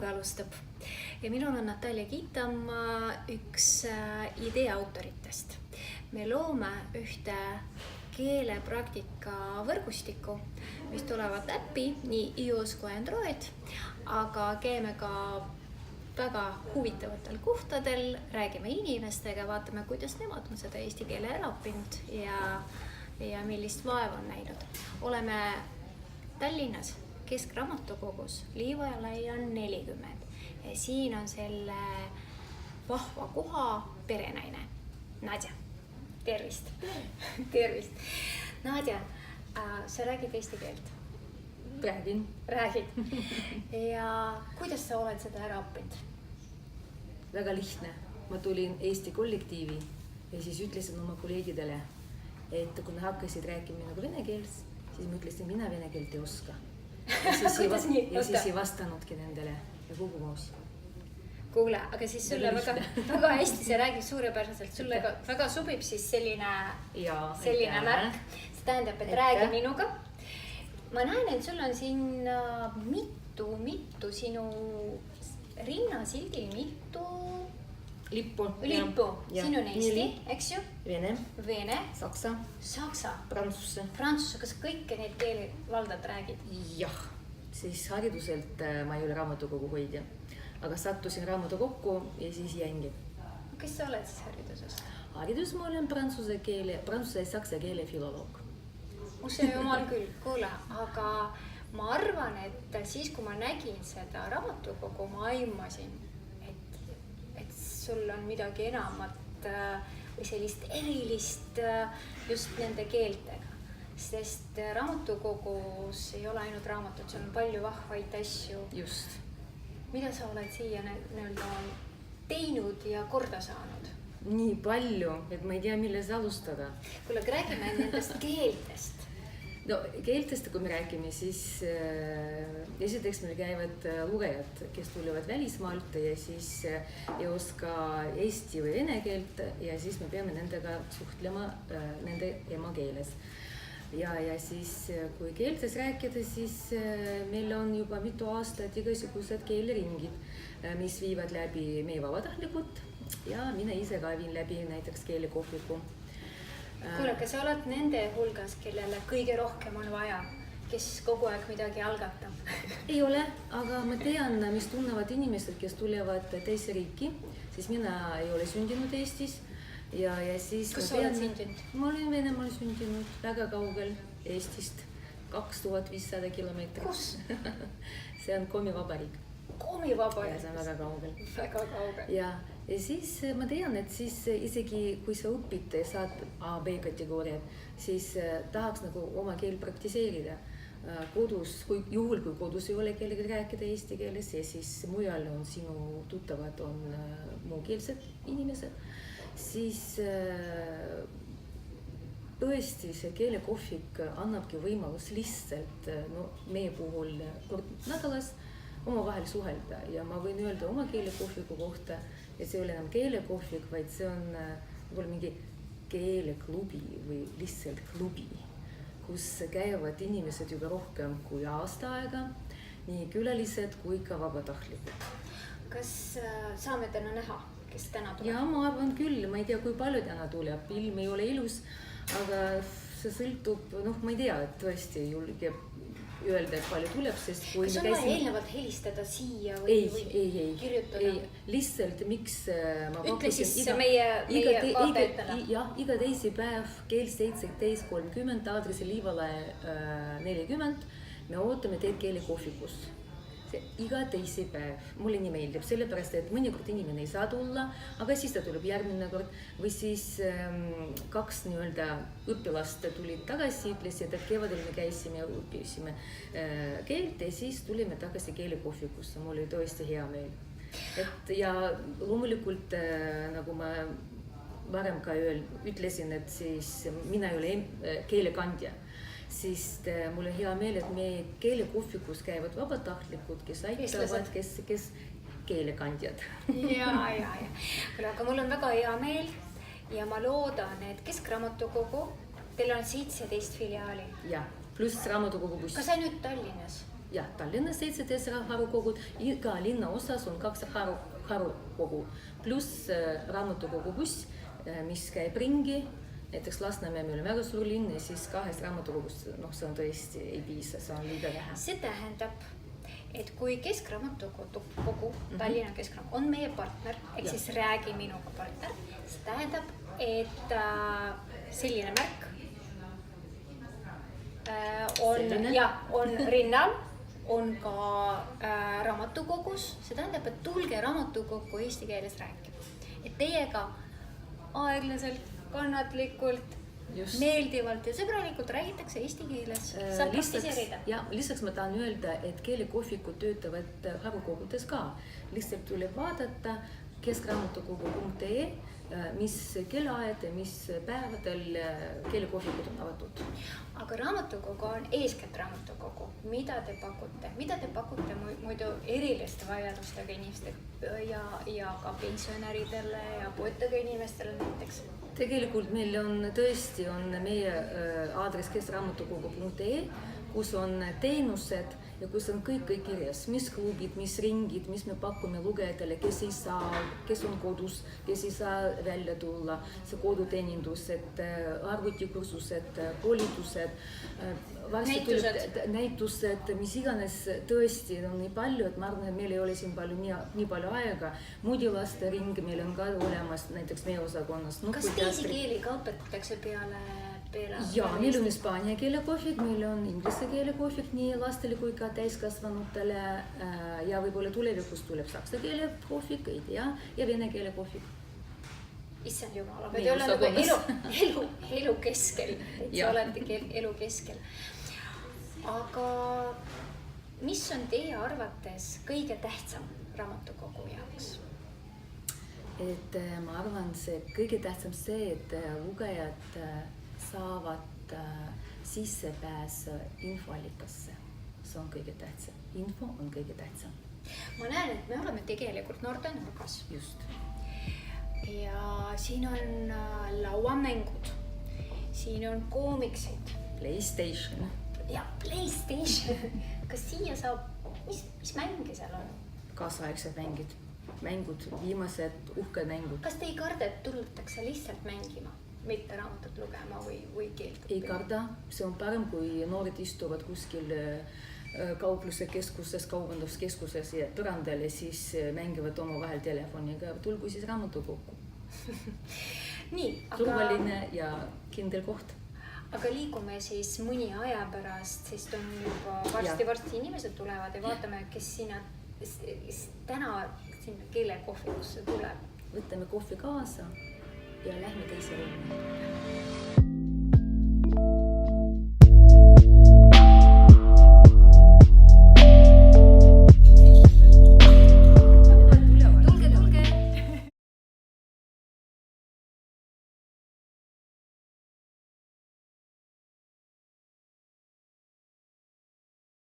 minuga alustab ja minul on Natalja Kiitamaa, üks idee autoritest. Me loome ühte keelepraktika võrgustikku, mis tulevad äppi nii iOS kui Android, aga käime ka väga huvitavatel kohtadel, räägime inimestega, vaatame, kuidas nemad on seda eesti keele ära õppinud ja millist vaeva on näinud. Oleme Tallinnas Keskraamatukogus Liivalaia 40 ja siin on selle vahva koha perenaine Nadja. Tervist. Tervist. Nadja, sa räägid eesti keelt? Räägid. Ja kuidas sa oled seda ära õppinud? Väga lihtne. Ma tulin Eesti kollektiivi ja siis ütlesin oma kolleegidele, et kui nad hakkasid rääkima nagu vene keels, siis ma ütlesin, mina vene keelt ei oska. Ja siis ei vastanudki nendele ja kogu moos. Kuule, aga siis sulle väga hästi, see räägib suurepäraselt, sulle väga sobib siis selline märk. See tähendab, et räägi minuga. Ma näen, et sul on siin mitu sinu rinnasildil mitu lippu. Siin on Eesti, eks ju? Vene. Saksa. Prantsuse. Kas kõike neid keeli valdad räägid? Jah, siis hariduselt ma ei ole raamatukogu hoidja, aga sattusin raamatukokku ja siis jäingi. Kes sa oled siis hariduses? Haridus ma olen prantsuse ja saksa keele filoloog. See omal küll, kuule, aga ma arvan, et siis, kui ma nägin seda raamatukogu, ma aimasin, et sul on midagi enamat või sellist erilist just nende keeltega. Sest raamatukogus ei ole ainult raamatud, seal on palju vahvaid asju. Just. Mida sa oled siia teinud ja korda saanud? Nii palju, et ma ei tea, milles alustada. Kuule, räägime nendest keeltest. No keeltest, kui me räägime, siis esiteks meil käivad lugejad, kes tulevad välismaalt ja siis ei oska eesti või vene keelt ja siis me peame nendega suhtlema nende emakeeles. Ja siis, kui keeltes rääkida, siis meil on juba mitu aastat igasugused keeleringid, mis viivad läbi meie vabatahtlikud ja mina ise ka viin läbi näiteks keelekohviku. Kuule, kas sa oled nende hulgas, kellele kõige rohkem on vaja, kes kogu aeg midagi algatab? Ei ole, aga ma tean, mis tunnevad inimesed, kes tulevad teise riiki, siis mina ei ole sündinud Eestis. Ja siis kus sa oled sündinud? Ma olen Venemaal sündinud väga kaugel Eestist, 2500 kilomeetrit. Kus? See on Komi vabariik. Komi vabariik? Ja see on väga kaugel. Väga kaugel. Ja siis ma tean, et siis isegi kui sa õpid, saad A-B kategooriad, siis tahaks nagu oma keel praktiseerida kodus, juhul kui kodus ei ole kellega rääkida eesti keeles ja siis mujal on sinu tuttavad on muukeelsed inimesed, siis tõesti see keelekohvik annabki võimalus lihtsalt meie puhul kord nädalas omavahel suhelda ja ma võin öelda oma keelekohviku kohta, et see ei ole enam keelekohvik, vaid see on võib-olla mingi keeleklubi või lihtsalt klubi, kus käivad inimesed juba rohkem kui aasta aega, nii külalised kui ka vabatahtlikud. Kas saame täna näha, kes täna tuleb? Ja ma arvan küll, ma ei tea, kui palju täna tuleb, ilm ei ole ilus, aga see sõltub, ma ei tea, et tõesti julge öelda, et palju tuleb, sest kui kas on vaja eelnevalt helistada siia või kirjutada? Ei, lihtsalt miks ma ütle siis meie vaatajatele. Jah, iga teisipäev kell 17.30 aadresi Liivalaia 40 me ootame teid keelekohvikus. Iga teisipäev. Mulle nii meeldib, sellepärast, et mõnikord inimene ei saa tulla, aga siis ta tuleb järgmine kord või siis kaks õpilast tulid tagasi, ütlesid, et kevadel me käisime ja õppisime keelt ja siis tulime tagasi keelekohvikusse. Mul oli tõesti hea meel. Ja loomulikult, nagu ma varem ka ütlesin, et siis mina ei ole keelekandja. Siis mul on hea meel, et meie keelekohvikus käivad vabatahtlikud, kes aitavad, kes keelekandjad. Ja. Aga mul on väga hea meel ja ma loodan, et Keskraamatukogu, teil on 17 filiaali. Ja, pluss raamatukogu buss. Kas ainult Tallinnas? jah, Tallinnas 17 harukogud, iga linna osas on 2 harukogu, pluss raamatukogu buss, mis käib ringi. Näiteks Lasnamäe meil on väga suur linn ja siis 2 raamatukogust, see on tõesti ei piisa, see on liiga vähe. See tähendab, et kui Keskraamatukogu, Tallinna Keskraamatukogu on meie partner, ehk siis Räägi minuga partner, see tähendab, et selline märk on rinnal, on ka raamatukogus, see tähendab, et tulge raamatukokku eesti keeles rääkima. Et teiega aeglaselt, kannatlikult, meeldivalt ja sõbralikult räägitakse eesti keeles. Saab praktiseerida. Ja lisaks ma tahan öelda, et keelekohvikud töötavad harukogudes ka. Lihtsalt tuleb vaadata keskraamatukogu.ee, mis kellaaed ja mis päevadel keelekohvikud on avatud. Aga raamatukogu on eeskätt raamatukogu. Mida te pakute muidu eriliste vajadustega inimestele ja ka pensionäridele ja puuetega inimestele näiteks? Tegelikult meil on tõesti meie aadress keskraamatukogu.ee, kus on teenused ja kus on kõik kirjas, mis klubid, mis ringid, mis me pakume lugejatele, kes on kodus, kes ei saa välja tulla, see koduteenindused, arvutikursused, koolitused, näitused, mis iganes tõesti on nii palju, et ma arvan, et meil ei ole siin nii palju aega. Muudi laste ring meil on ka olemas, näiteks meie osakonnas. Kas teisi keeli ka õpetatakse peale? Ja, meil on hispaania keelekohvik, meil on inglise keelekohvik nii lastele kui ka täiskasvanutele ja võib-olla tulevikus tuleb saksa keelekohvik, ei tea, ja vene keelekohvik. Issand jumala, te olete nagu elu keskel, et sa olete elu keskel. Aga mis on teie arvates kõige tähtsam raamatukogu jaoks? Et ma arvan, see kõige tähtsam see, et lugejad saavad sissepääs infoallikasse. See on kõige tähtsam. Info on kõige tähtsam. Ma näen, et me oleme tegelikult noorte nurgas. Just. Ja siin on lauamängud. Siin on koomiksid. PlayStation. Ja PlayStation. Kas siia saab, mis mänge seal on? Kaasaegsed mängud, viimased uhked mängud. Kas te ei karda, et tullakse lihtsalt mängima? Mitte raamatut lugema või keelt? Ei karda, see on parem, kui noored istuvad kuskil kaupluse keskuses, kaubanduskeskuses ja põrandal ja siis mängivad oma vahel telefoniga. Tulgu siis raamatukokku. Turvaline ja kindel koht. Aga liigume siis mõni aja pärast, sest on juba varsti inimesed tulevad ja vaatame, kes täna sinna keelekohvikusse tuleb. Võtame kohvi kaasa ja lähme teise ruumi.